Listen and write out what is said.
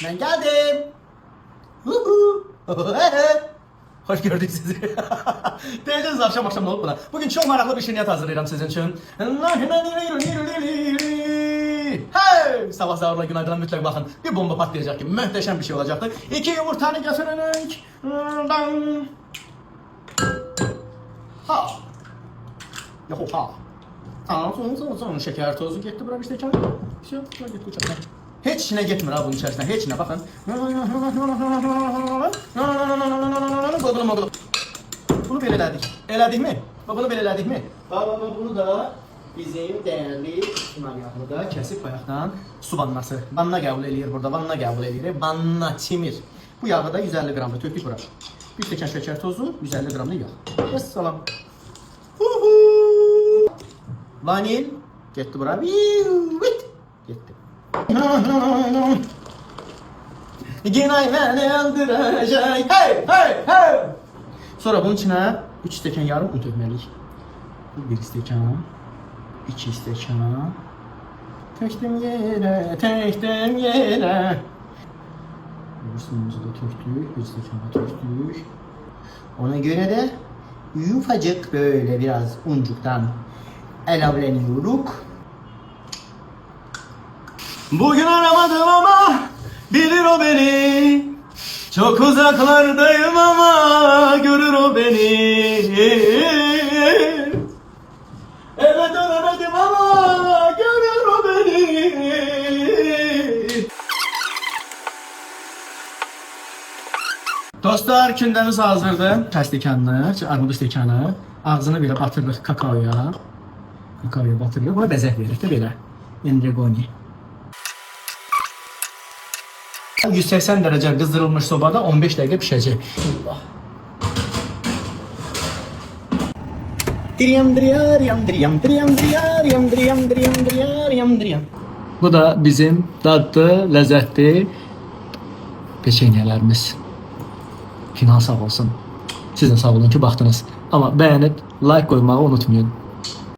Ben geldim. Hoş gördük sizi. Diyeceğiz akşam ne oldu buna? Bugün çok meraklı bir şirniyat hazırlayacağım sizin için. Hey! Sabah sahurla günaydın'a mutlaka bakın. Bir bomba patlayacak gibi. Muhteşem bir şey olacaktı. 2 yumurtanı getirin. Ha. Yok ha. Sonra şeker tozu gitti bura bir stəkan. Şey, gitti uçaklar. Heç içine gitmir ha bunun içerisine. Heç içine bakın. Bunu belə elədik. Elədik mi? Bunu belə elədik mi? Bunu da bizim değerli imal yağını da kesip bayaqdan su vannası. Vanna qəbul eləyir burada. Vanna qəbul eləyir. Vanna çimir. Bu yağı da 150 qramda tökdük bura. Bir stəkan şeker tozu, 150 qramda yağ. Əssalam. Vanil gitti bura. Gitti. Günay beni öldürecek. Hey hey hey. Sonra bunun içine 3 stəkan yarım un tökməliyik. Bu 1 stəkan, 2 stəkan. Tökdüm yerə. Suyumuzu da töktük, 1 stəkan da töktük. Ona göre de yufacık böyle biraz uncuktan elavleniyoruz. Bugün aramadım ama bilir o beni. Çok uzaklardayım ama görür o beni. Eve dönemedim ama görür o beni. Dostlar, kündəmiz hazırdır. Çay stəkanını, armudlu stəkanı, ağzını belə batırırıq kakaoya. Kakaoya batırırıq, buna bəzək veririk də belə. Endragoni. 180 derece kızdırılmış sobada 15 dakika pişecek. Bu da bizim tatlı, lezzetli peçenyelerimiz. Final sağ olsun. Siz de sağ olun ki baktınız. Ama beğenip like koymayı unutmayın.